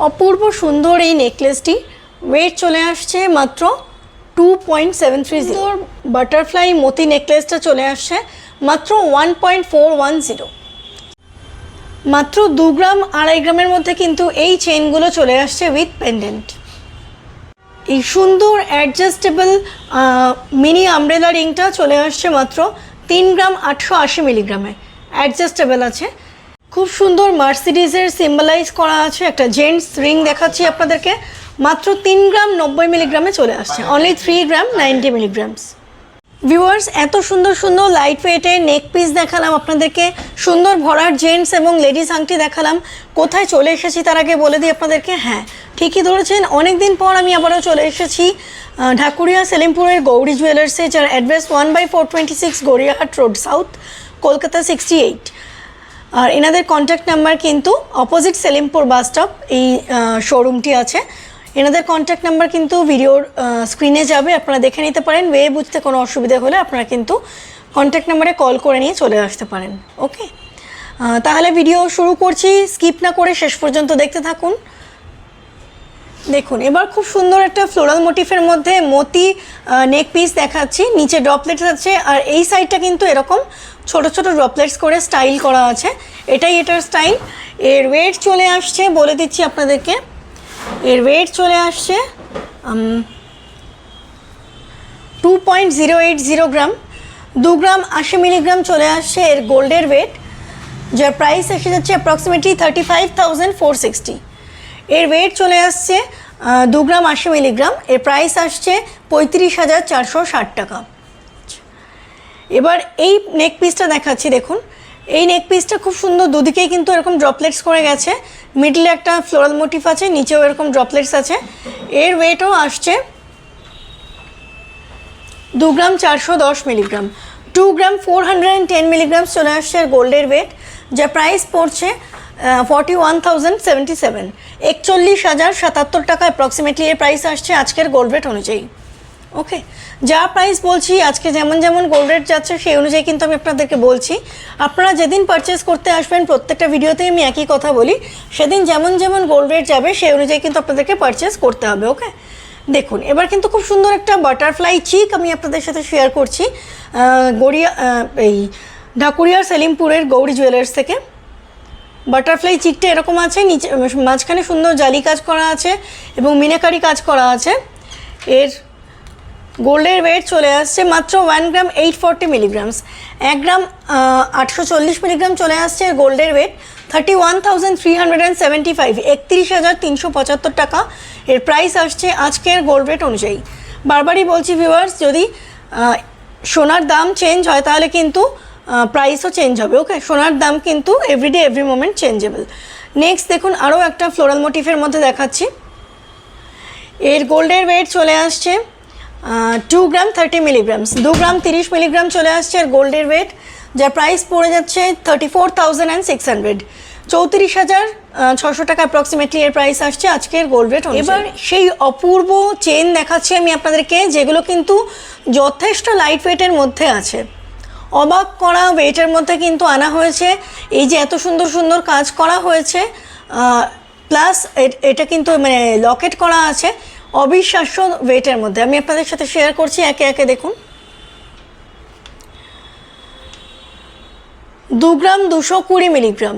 অপূর্ব সুন্দর এই নেকলেসটি ওয়েট চলে আসছে মাত্র 2.730। বাটারফ্লাই মতি নেকলেসটা চলে আসছে মাত্র 1.410। মাত্র 2 গ্রাম 2.5 গ্রামের মধ্যে কিন্তু এই চেনগুলো চলে আসছে উইথ পেন্ডেন্ট। এই সুন্দর অ্যাডজাস্টেবল মিনি আমব্রেলা রিংটা চলে আসছে মাত্র 3 গ্রাম 880 মিলিগ্রামে। অ্যাডজাস্টেবল আছে, খুব সুন্দর মার্সিডিজের সিম্বলাইজ করা আছে একটা জেন্টস রিং দেখাচ্ছি আপনাদেরকে, মাত্র 3 গ্রাম 90 মিলিগ্রামে চলে আসছে, অনলি 3 গ্রাম 90 মিলিগ্রামস। ভিউয়ার্স, এত সুন্দর সুন্দর লাইট ওয়েটের নেক পিস দেখালাম আপনাদেরকে, সুন্দর ভরার জেন্টস এবং লেডিস আংটি দেখালাম। কোথায় চলে এসেছি তার আগে বলে দিই আপনাদেরকে, হ্যাঁ ঠিকই ধরেছেন, অনেক দিন পর আমি আবারও চলে এসেছি ঢাকুরিয়া সেলিমপুরের গৌরী জুয়েলার্সে, যার address 1/426 Gariahat road south, Kolkata 68। আর এনাদের কন্ট্যাক্ট নাম্বার কিন্তু অপোজিট সেলিমপুর বাস স্টপ এই শোরুমটি আছে। এনাদের কন্ট্যাক্ট নাম্বার কিন্তু ভিডিওর স্ক্রিনে যাবে, আপনারা দেখে নিতে পারেন। ওয়ে বুঝতে কোনো অসুবিধা হলে আপনারা কিন্তু কন্ট্যাক্ট নাম্বারে কল করে নিয়ে চলে আসতে পারেন। ওকে, তাহলে ভিডিও শুরু করছি, স্কিপ না করে শেষ পর্যন্ত দেখতে থাকুন। দেখুন, এবার খুব সুন্দর একটা ফ্লোরাল মোটিফের মধ্যে মতি নেক পিস দেখাচ্ছি, নিচে ড্রপলেটস আছে, আর এই সাইডটা কিন্তু এরকম ছোট ছোট ড্রপলেটস করে স্টাইল করা আছে, এটাই এটার স্টাইল। এর ওয়েট চলে আসছে, বলে দিচ্ছি আপনাদেরকে, এর ওয়েট চলে আসছে 2.080 গ্রাম। 2 গ্রাম 80 মিলিগ্রাম চলে আসছে এর গোল্ডের ওয়েট, যার প্রাইস এসে যাচ্ছে অ্যাপ্রক্সিমেটলি 35,460। এর ওয়েট চলে আসছে 2 গ্রাম 80 মিলিগ্রাম, এর প্রাইস আসছে 35,460 টাকা। এবার এই নেক পিসটা দেখাচ্ছি, দেখুন এই নেক পিসটা খুব সুন্দর, দুদিকেই কিন্তু এরকম ড্রপলেটস করে গেছে, মিডলে একটা ফ্লোরাল মোটিফ আছে, নিচেও এরকম ড্রপলেটস আছে। এর ওয়েটও আসছে 2 গ্রাম 410 মিলিগ্রাম। 2 গ্রাম 410 মিলিগ্রাম চলে আসছে এর গোল্ডের ওয়েট, যা প্রাইস পড়ছে 41,077, 41,077 টাকা অ্যাপ্রক্সিমেটলি এর প্রাইস আসছে আজকের গোল্ড রেট অনুযায়ী। ওকে, যা প্রাইস বলছি আজকে যেমন যেমন গোল্ড রেট যাচ্ছে সেই অনুযায়ী কিন্তু আমি আপনাদেরকে বলছি। আপনারা যেদিন পারচেস করতে আসবেন, প্রত্যেকটা ভিডিওতেই আমি একই কথা বলি, সেদিন যেমন যেমন গোল্ড রেট যাবে সেই অনুযায়ী কিন্তু আপনাদেরকে পারচেস করতে হবে। ওকে, দেখুন এবার কিন্তু খুব সুন্দর একটা বাটারফ্লাই চিক আমি আপনাদের সাথে শেয়ার করছি এই ঢাকুরিয়ার সেলিমপুরের গৌরী জুয়েলার্স থেকে। বাটারফ্লাই চিকটা এরকম আছে, নিচে মাঝখানে সুন্দর জালি কাজ করা আছে এবং মিনাকারি কাজ করা আছে। এর গোল্ডের ওয়েট চলে আসছে মাত্র 1 গ্রাম 840 মিলিগ্রামস। 1 গ্রাম 840 মিলিগ্রাম চলে আসছে এর গোল্ডের ওয়েট, 31,375, 31,375 টাকা এর প্রাইস আসছে আজকের গোল্ড রেট অনুযায়ী। বারবারই বলছি ভিউয়ার্স, যদি সোনার দাম চেঞ্জ হয় তাহলে কিন্তু প্রাইসও চেঞ্জ হবে। ওকে, সোনার দাম কিন্তু everyday every moment changeable. Next দেখুন, আরও একটা ফ্লোরাল মোটিফের মধ্যে দেখাচ্ছি। এর গোল্ডের ওয়েট চলে আসছে 2 গ্রাম 30 মিলিগ্রামস। 2 গ্রাম 30 মিলিগ্রাম চলে আসছে এর গোল্ডের ওয়েট, যার প্রাইস পড়ে যাচ্ছে 34,600, 34,600 টাকা অ্যাপ্রক্সিমেটলি এর প্রাইস আসছে আজকের গোল্ড রেট। এবার সেই অপূর্ব চেন দেখাচ্ছি আমি আপনাদেরকে, যেগুলো কিন্তু যথেষ্ট লাইট ওয়েটের মধ্যে আছে, অবাক করা ওয়েটের মধ্যে কিন্তু আনা হয়েছে। এই যে এত সুন্দর সুন্দর কাজ করা হয়েছে, প্লাস এটা কিন্তু মানে লকেট করা আছে, অবিশ্বাস্য ওয়েটের মধ্যে আমি আপনাদের সাথে শেয়ার করছি একে একে। দেখুন, 2 গ্রাম 220 মিলিগ্রাম,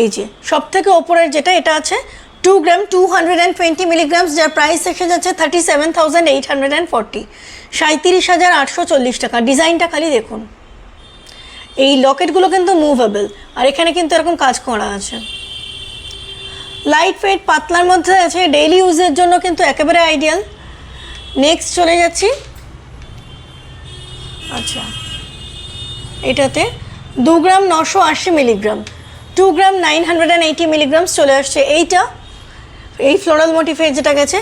এই যে সব থেকে ওপরের যেটা এটা আছে 2 গ্রাম 220 মিলিগ্রামস, যার প্রাইস এসে যাচ্ছে 37,840, 37,840 টাকা। ডিজাইনটা খালি দেখুন, এই লকেটগুলো কিন্তু মুভেবল, আর এখানে কিন্তু এরকম কাজ করা আছে, লাইট ওয়েট পাতলার মধ্যে আছে, ডেইলি ইউজের জন্য কিন্তু একেবারে আইডিয়াল। নেক্সট চলে যাচ্ছি, আচ্ছা এটাতে 2 গ্রাম 980 মিলিগ্রাম, 2 গ্রাম 980 মিলিগ্রামস চলে আসছে এইটা, এই ফ্লোরাল মোটিফের যেটা গেছে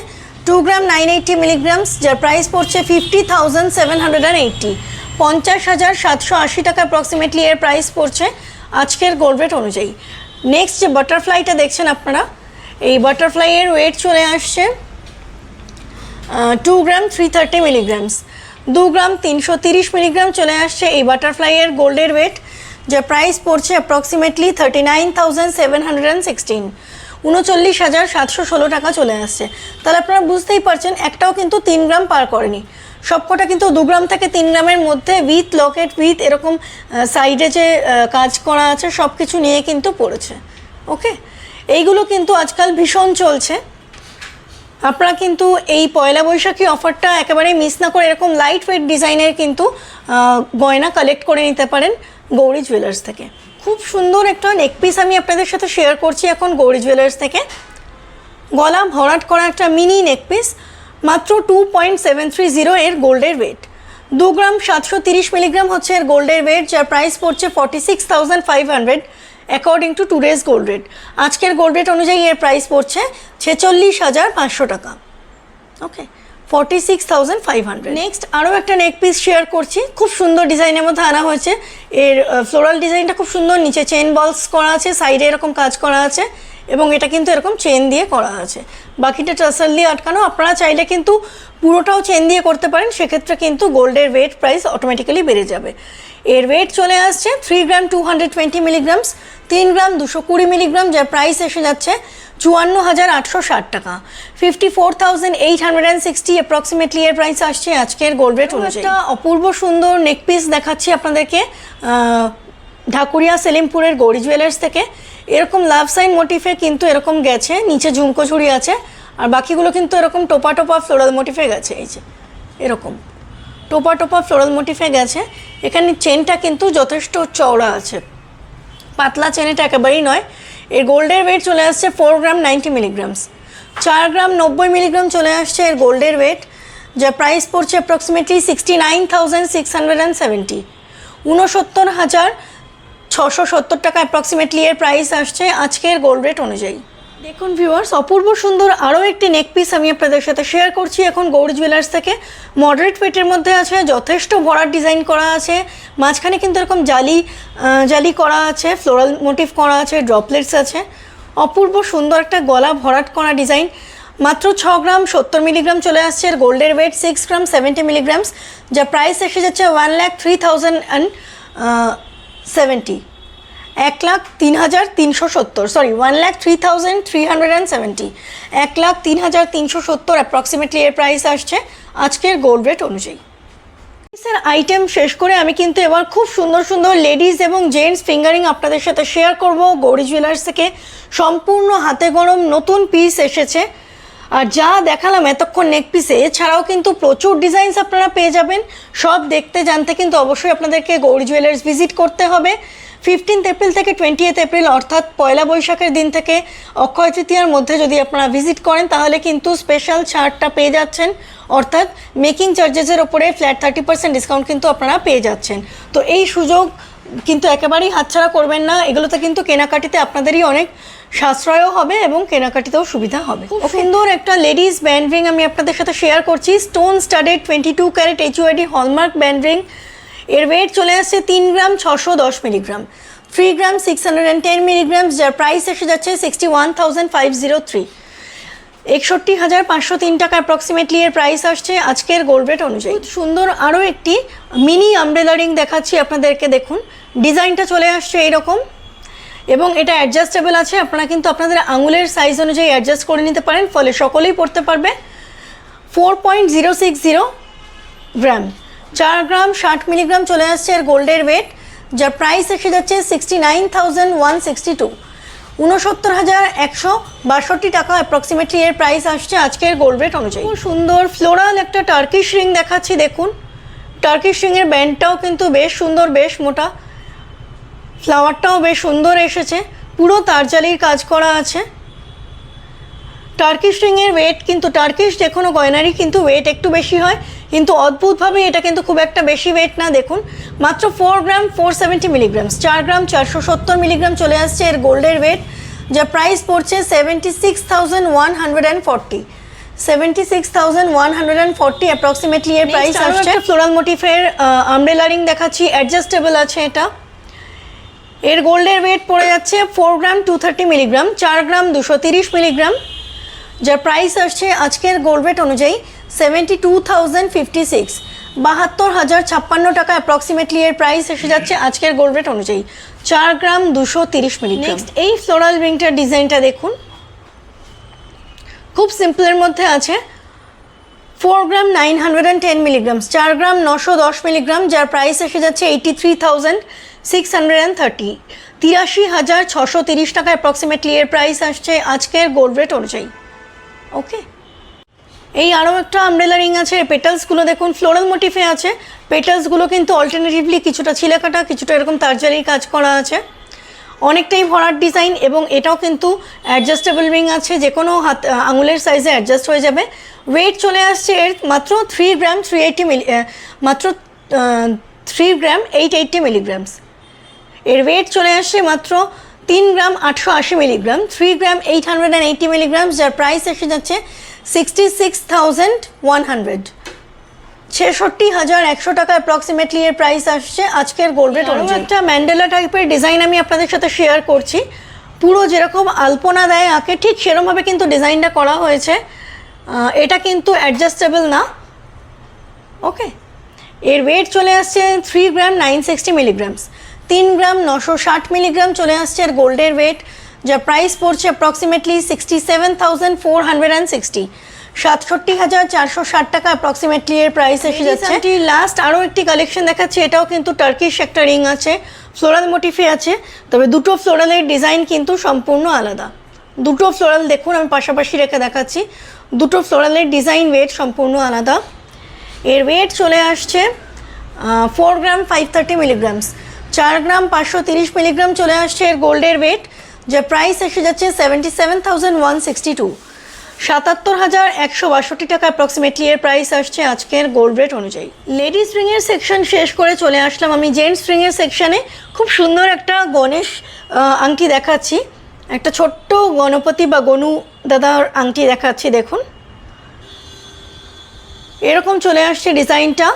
2 গ্রাম 980 মিলিগ্রামস, যার প্রাইস পড়ছে 50,780, 50,780 টাকা অ্যাপ্রক্সিমেটলি এর প্রাইস পড়ছে আজকের গোল্ড রেট অনুযায়ী। নেক্সট যে বাটারফ্লাইটা দেখছেন আপনারা, এই বাটারফ্লাইয়ের ওয়েট চলে আসছে 2 গ্রাম 330 মিলিগ্রামস। 2 গ্রাম 330 মিলিগ্রাম চলে আসছে এই বাটারফ্লাইয়ের গোল্ডের ওয়েট, যার প্রাইস পড়ছে অ্যাপ্রক্সিমেটলি 39,716, 39,716 টাকা চলে আসছে। তাহলে আপনারা বুঝতেই পারছেন একটাও কিন্তু 3 গ্রাম পার করেনি, সবকটা কিন্তু 2 গ্রাম থেকে 3 গ্রামের মধ্যে উইথ লকেট উইথ এরকম সাইডে যে কাজ করা আছে সব কিছু নিয়ে কিন্তু পড়েছে। ওকে, এইগুলো কিন্তু আজকাল ভীষণ চলছে। আপনারা কিন্তু এই পয়লা বৈশাখী অফারটা একেবারেই মিস না করে এরকম লাইট ওয়েট ডিজাইনের কিন্তু গয়না কালেক্ট করে নিতে পারেন গৌরী জুয়েলার্স থেকে। খুব সুন্দর একটা নেক পিস আমি আপনাদের সাথে শেয়ার করছি এখন গৌরী জুয়েলার্স থেকে। গলা ভরাট করা একটা মিনি নেক পিস, মাত্র 2.730 এর গোল্ডের ওয়েট। 2 গ্রাম 730 মিলিগ্রাম হচ্ছে এর গোল্ডের ওয়েট, যার প্রাইস পড়ছে 46,500 according to today's gold rate. আজকের গোল্ড রেট অনুযায়ী এর প্রাইস পড়ছে 46,500 টাকা। ওকে, 46,500। নেক্সট আরও একটা নেক পিস শেয়ার করছি, খুব সুন্দর ডিজাইনের মধ্যে আনা হয়েছে। এর ফ্লোরাল ডিজাইনটা খুব সুন্দর, নিচে চেন বলস করা আছে, সাইডে এরকম কাজ করা আছে এবং এটা কিন্তু এরকম চেন দিয়ে করা আছে, বাকিটা টাসাল দিয়ে আটকানো। আপনারা চাইলে কিন্তু পুরোটাও চেন দিয়ে করতে পারেন, সেক্ষেত্রে কিন্তু গোল্ডের ওয়েট প্রাইস অটোমেটিক্যালি বেড়ে যাবে। এর ওয়েট চলে আসছে 3 গ্রাম 220 মিলিগ্রামস, 3 গ্রাম 220 মিলিগ্রাম, যার প্রাইস এসে যাচ্ছে 54,860 টাকা। 54,860 অ্যাপ্রক্সিমেটলি এর প্রাইস আসছে আজকের গোল্ড রেট অনুযায়ী। একটা অপূর্ব সুন্দর নেক পিস দেখাচ্ছি আপনাদেরকে ঢাকুরিয়া সেলিমপুরের গৌরী জুয়েলার্স থেকে। এরকম লাভ সাইন মোটিফে কিন্তু এরকম গেছে, নিচে ঝুমকো ঝুড়ি আছে, আর বাকিগুলো কিন্তু এরকম টোপা টোপা ফ্লোরাল মোটিফে গেছে। এই যে এরকম টোপা টোপা ফ্লোরাল মোটিফে গেছে। এখানে চেনটা কিন্তু যথেষ্ট চওড়া আছে, পাতলা চেন এটা একেবারেই নয়। এর গোল্ডের ওয়েট চলে আসছে 4 গ্রাম 90 মিলিগ্রামস, 4 গ্রাম 90 মিলিগ্রাম চলে আসছে এর গোল্ডের ওয়েট, যার প্রাইস পড়ছে অ্যাপ্রক্সিমেটলি 69,670, 69,670 টাকা অ্যাপ্রক্সিমেটলি এর প্রাইস আসছে আজকের গোল্ড রেট অনুযায়ী। দেখুন ভিউয়ার্স, অপূর্ব সুন্দর আরও একটি নেক পিস আমি আপনাদের সাথে শেয়ার করছি এখন গৌরী জুয়েলার্স থেকে। মডারেট ওয়েটের মধ্যে আছে, যথেষ্ট ভরাট ডিজাইন করা আছে, মাঝখানে কিন্তু এরকম জালি করা আছে, ফ্লোরাল মোটিভ করা আছে, ড্রপলেটস আছে। অপূর্ব সুন্দর একটা গলা ভরাট করা ডিজাইন। মাত্র 6 গ্রাম 70 মিলিগ্রাম চলে আসছে এর গোল্ডের ওয়েট, 6 গ্রাম 70 মিলিগ্রামস, যা প্রাইস এসে যাচ্ছে 1,03,070, 1,03,370, সরি 1,03,370, 1,03,370 অ্যাপ্রক্সিমেটলি এর প্রাইস আসছে আজকের গোল্ড রেট অনুযায়ী। স্যার আইটেম শেষ করে আমি কিন্তু এবার খুব সুন্দর সুন্দর লেডিস এবং জেন্টস ফিঙ্গারিং আপনাদের সাথে শেয়ার করব গৌরী জুয়েলার্স থেকে। সম্পূর্ণ হাতে গরম নতুন পিস এসেছে, আর যা দেখালাম এতক্ষণ নেক পিসে, এছাড়াও কিন্তু প্রচুর ডিজাইনস আপনারা পেয়ে যাবেন। সব দেখতে জানতে কিন্তু অবশ্যই আপনাদেরকে গৌরী জুয়েলার্স ভিজিট করতে হবে। 15 এপ্রিল থেকে 20 এপ্রিল অর্থাৎ পয়লা বৈশাখের দিন থেকে অক্ষয় তৃতীয়ার মধ্যে যদি আপনারা ভিজিট করেন তাহলে কিন্তু স্পেশাল ছাড়টা পেয়ে যাচ্ছেন, অর্থাৎ মেকিং চার্জেসের ওপরে ফ্ল্যাট 30% ডিসকাউন্ট কিন্তু আপনারা পেয়ে যাচ্ছেন। তো এই সুযোগ কিন্তু একেবারেই হাতছাড়া করবেন না, এগুলোতে কিন্তু কেনাকাটিতে আপনাদেরই অনেক সাশ্রয়ও হবে এবং কেনাকাটিতেও সুবিধা হবে। খুব সুন্দর একটা লেডিস ব্যান্ড রিং আমি আপনাদের সাথে শেয়ার করছি, stone studded 22 carat HUID hallmark band ring. এর ওয়েট চলে আসছে 3 গ্রাম 610 মিলিগ্রাম, 3 গ্রাম 610 মিলিগ্রাম, যার প্রাইস এসে যাচ্ছে 61,503, 61,503 টাকা অ্যাপ্রক্সিমেটলি এর প্রাইস আসছে আজকের গোল্ড রেট অনুযায়ী। সুন্দর আরও একটি মিনি আমব্রেলা রিং দেখাচ্ছি আপনাদেরকে। দেখুন ডিজাইনটা চলে আসছে এইরকম এবং এটা অ্যাডজাস্টেবল আছে, আপনারা কিন্তু আপনাদের আঙুলের সাইজ অনুযায়ী অ্যাডজাস্ট করে নিতে পারেন, ফলে সকলেই পড়তে পারবে। 4.060 গ্রাম, 4 গ্রাম 60 মিলিগ্রাম চলে আসছে এর গোল্ডের ওয়েট, যার প্রাইস এসে যাচ্ছে 69,162, 69,162 টাকা অ্যাপ্রক্সিমেটলি এর প্রাইস আসছে আজকের গোল্ড রেট অনুযায়ী। খুব সুন্দর ফ্লোরাল একটা টার্কিশ রিং দেখাচ্ছি। দেখুন টার্কিশ রিংয়ের ব্যান্ডটাও কিন্তু বেশ সুন্দর, বেশ মোটা, ফ্লাওয়ারটাও বেশ সুন্দর এসেছে, পুরো তারজালির কাজ করা আছে। টার্কিশ রিংয়ের ওয়েট কিন্তু টার্কিশ যে কোনো গয়নারই কিন্তু ওয়েট একটু বেশি হয়, কিন্তু অদ্ভুতভাবে এটা কিন্তু খুব একটা বেশি ওয়েট না। দেখুন মাত্র 4 গ্রাম 470 মিলিগ্রাম, 4 গ্রাম 470 মিলিগ্রাম চলে আসছে এর গোল্ডের ওয়েট, যা প্রাইস পড়ছে 76,140, 76,140 অ্যাপ্রক্সিমেটলি এর প্রাইস আসছে। ফ্লোরাল মোটিফের আমব্রেলা রিং দেখাচ্ছি, অ্যাডজাস্টেবল আছে এটা। এর গোল্ডের ওয়েট পড়ে যাচ্ছে 4 গ্রাম 230 মিলিগ্রাম, 4 গ্রাম 230 মিলিগ্রাম, যার প্রাইস আসছে আজকের গোল্ড রেট অনুযায়ী 72,056, 72,056 টাকা অ্যাপ্রক্সিমেটলি এর প্রাইস এসে যাচ্ছে আজকের গোল্ড রেট অনুযায়ী, 4 গ্রাম 230 মিলিগ্রাম। নেক্সট এই ফ্লোরাল রিংটার ডিজাইনটা দেখুন, খুব সিম্পলের মধ্যে আছে। 4 গ্রাম 910 মিলিগ্রাম, 4 গ্রাম 910 মিলিগ্রাম, যার প্রাইস এসে যাচ্ছে 83,630, 83,630 টাকা অ্যাপ্রক্সিমেটলি এর প্রাইস আসছে আজকের গোল্ড রেট অনুযায়ী। ওকে, এই আরও একটা আমব্রেলা রিং আছে। পেটালসগুলো দেখুন ফ্লোরাল মোটিফে আছে। পেটালসগুলো কিন্তু অল্টারনেটিভলি কিছুটা ছিলেকাটা, কিছুটা এরকম তারজালির কাজ করা আছে, অনেকটাই ভরাট ডিজাইন। এবং এটাও কিন্তু অ্যাডজাস্টেবল রিং আছে, যে কোনো হাত আঙুলের সাইজে অ্যাডজাস্ট হয়ে যাবে। ওয়েট চলে আসছে এর মাত্র 3 গ্রাম 880 মিলিগ্রামস। এর ওয়েট চলে আসছে মাত্র 3 গ্রাম 880 মিলিগ্রাম, 3 গ্রাম 880 মিলিগ্রামস, যার প্রাইস এসে যাচ্ছে 66,100, 66,100 টাকা অ্যাপ্রক্সিমেটলি এর প্রাইস আসছে আজকের গোল্ড রেট অনুযায়ী। একটা ম্যান্ডেলা টাইপের ডিজাইন আমি আপনাদের সাথে শেয়ার করছি। পুরো যেরকম আলপনা দেয় আঁকে ঠিক সেরকমভাবে কিন্তু ডিজাইনটা করা হয়েছে। এটা কিন্তু অ্যাডজাস্টেবল না। ওকে, এর ওয়েট চলে আসছে 3 গ্রাম 960 মিলিগ্রামস, 3 গ্রাম 960 মিলিগ্রাম চলে আসছে এর গোল্ডের ওয়েট, যার প্রাইস পড়ছে অ্যাপ্রক্সিমেটলি 67,460, 67,460 টাকা অ্যাপ্রক্সিমেটলি এর প্রাইস এসে যাচ্ছে। লাস্ট আরও একটি কালেকশন দেখাচ্ছি। এটাও কিন্তু টার্কিশ একটা রিং আছে, ফ্লোরাল মোটিফে আছে, তবে দুটো ফ্লোরালের ডিজাইন কিন্তু সম্পূর্ণ আলাদা। দুটো ফ্লোরাল দেখুন, আমি পাশাপাশি রেখে দেখাচ্ছি। দুটো ফ্লোরালের ডিজাইন ওয়েট সম্পূর্ণ আলাদা। এর ওয়েট চলে আসছে 4 গ্রাম 530 মিলিগ্রামস, 4 গ্রাম 530 মিলিগ্রাম চলে আসছে এর গোল্ডের ওয়েট, যার প্রাইস এসে যাচ্ছে 77,162, 77,162 টাকা অ্যাপ্রক্সিমেটলি এর প্রাইস আসছে আজকের গোল্ড রেট অনুযায়ী। লেডিস রিংয়ের সেকশন শেষ করে চলে আসলাম আমি জেন্টস রিংয়ের সেকশনে। খুব সুন্দর একটা গণেশ আংটি দেখাচ্ছি, একটা ছোট্ট গণপতি বা গনু দাদার আংটি দেখাচ্ছি। দেখুন এরকম চলে আসছে ডিজাইনটা।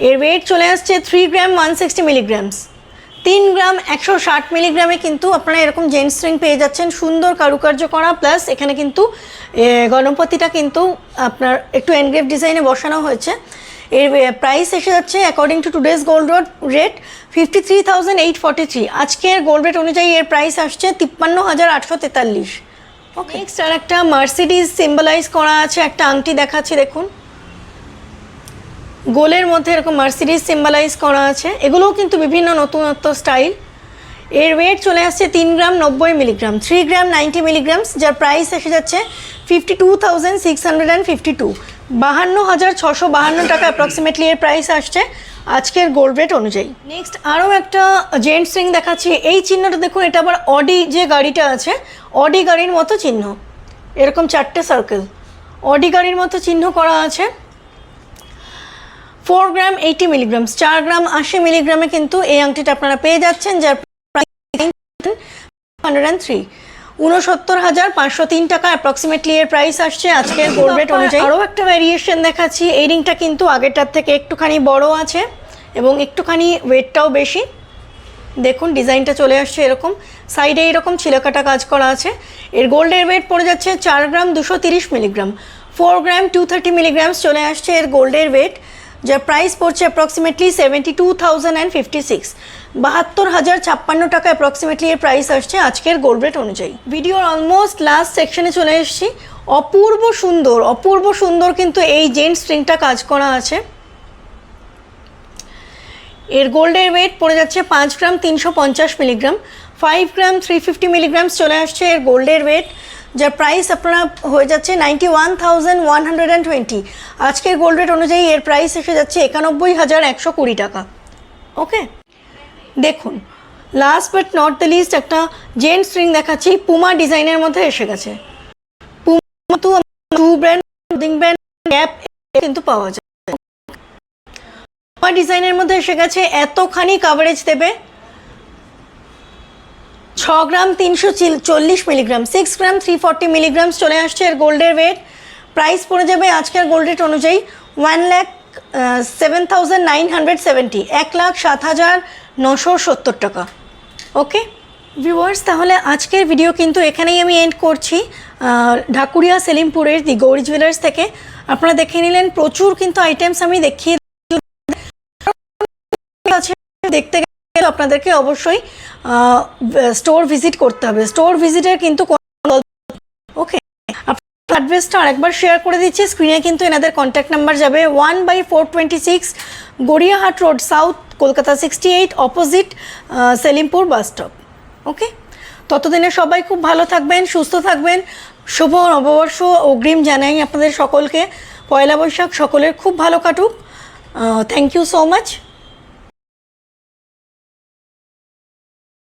এর ওয়েট চলে আসছে 3 গ্রাম 160 মিলিগ্রামস, 3 গ্রাম 160 মিলিগ্রামে কিন্তু আপনারা এরকম জেন্টস রিং পেয়ে যাচ্ছেন, সুন্দর কারুকার্য করা। প্লাস এখানে কিন্তু গণপতিটা কিন্তু আপনার একটু এনগ্রেভ ডিজাইনে বসানো হয়েছে। এর প্রাইস এসে যাচ্ছে according to today's gold rate 53,843, আজকের গোল্ড রেট অনুযায়ী এর প্রাইস আসছে 53,843। ওকে, নেক্সট আর একটা মার্সিডিজ সিম্বলাইজ করা আছে একটা আংটি দেখাচ্ছি। দেখুন গোলের মধ্যে এরকম মার্সিডিজ সিম্বলাইজ করা আছে, এগুলোও কিন্তু বিভিন্ন নতুনত্ব স্টাইল। এর ওয়েট চলে আসছে 3 গ্রাম 90 মিলিগ্রাম, 3 গ্রাম 90 মিলিগ্রামস, যার প্রাইস এসে যাচ্ছে 52,652, 52,652 টাকা অ্যাপ্রক্সিমেটলি এর প্রাইস আসছে আজকের গোল্ড রেট অনুযায়ী। নেক্সট আরও একটা জেন্টস রিং দেখাচ্ছি। এই চিহ্নটা দেখুন, এটা আবার অডি যে গাড়িটা আছে, অডি গাড়ির মতো চিহ্ন, এরকম 4টে সার্কেল অডি গাড়ির মতো চিহ্ন করা আছে। 4 গ্রাম 80 মিলিগ্রামস, 4 গ্রাম 80 মিলিগ্রামে কিন্তু এই আংটিটা আপনারা পেয়ে যাচ্ছেন, যার প্রাইস 103, 69,503 টাকা অ্যাপ্রক্সিমেটলি এর প্রাইস আসছে আজকের গোল্ড রেট অনুযায়ী। আরও একটা ভ্যারিয়েশন দেখাচ্ছি। এই রিংটা কিন্তু আগেরটার থেকে একটুখানি বড় আছে এবং একটুখানি ওয়েটটাও বেশি। দেখুন ডিজাইনটা চলে আসছে এরকম, সাইডে এরকম ছিলেকাটা কাজ করা আছে। এর গোল্ডের ওয়েট পড়ে যাচ্ছে 4 গ্রাম 230 মিলিগ্রাম, 4 গ্রাম 230 মিলিগ্রামস চলে আসছে এর গোল্ডের ওয়েট, যার প্রাইস পড়ছে অ্যাপ্রক্সিমেটলি 72,056, 72,056 টাকা অ্যাপ্রক্সিমেটলি এর প্রাইস আসছে আজকের গোল্ড রেট অনুযায়ী। ভিডিওর অলমোস্ট লাস্ট সেকশনে চলে এসেছি। অপূর্ব সুন্দর কিন্তু এই জেন্টস রিংটা কাজ করা আছে। এর গোল্ডের ওয়েট পড়ে যাচ্ছে 5 গ্রাম 350 মিলিগ্রাম, 5 গ্রাম 350 মিলিগ্রামস চলে আসছে এর গোল্ডের ওয়েট, যার প্রাইস আপনারা হয়ে যাচ্ছে 91,120, আজকের গোল্ড রেট অনুযায়ী এর প্রাইস এসে যাচ্ছে 91,120 টাকা। ওকে, দেখুন last but not the least একটা জেন্টস রিং দেখাচ্ছি, পুমা ডিজাইনের মধ্যে এসে গেছে। পুমা তো টু ব্র্যান্ড গ্যাপ কিন্তু পাওয়া যায়। পুমা ডিজাইনের মধ্যে এসে গেছে, এতখানি কাভারেজ দেবে। 6 গ্রাম 340 মিলিগ্রাম, 6 গ্রাম 340 মিলিগ্রামস চলে আসছে এর গোল্ডের ওয়েট, প্রাইস পড়ে যাবে আজকের গোল্ড রেট অনুযায়ী 1,07,970, 1,07,970 টাকা। ওকে ভিউয়ার্স, তাহলে আজকের ভিডিও কিন্তু এখানেই আমি এন্ড করছি। ঢাকুরিয়া সেলিমপুরের দি গৌরী জুয়েলার্স থেকে আপনারা দেখে নিলেন প্রচুর কিন্তু আইটেমস আমি দেখিয়ে দেখতে গেলে আপনাদেরকে অবশ্যই স্টোর ভিজিট করতে হবে। স্টোর ভিজিটের কিন্তু ওকে অ্যাড্রেসটা আরেকবার শেয়ার করে দিচ্ছি, স্ক্রিনে কিন্তু এনাদের কন্ট্যাক্ট নাম্বার যাবে। 1/426 Gariahat road south, Kolkata 68, opposite Selimpur bus stop. Okay, ততদিনে সবাই খুব ভালো থাকবেন, সুস্থ থাকবেন। শুভ নববর্ষ অগ্রিম জানাই আপনাদের সকলকে। পয়লা বৈশাখ সকলের খুব ভালো কাটুক। Thank you so much.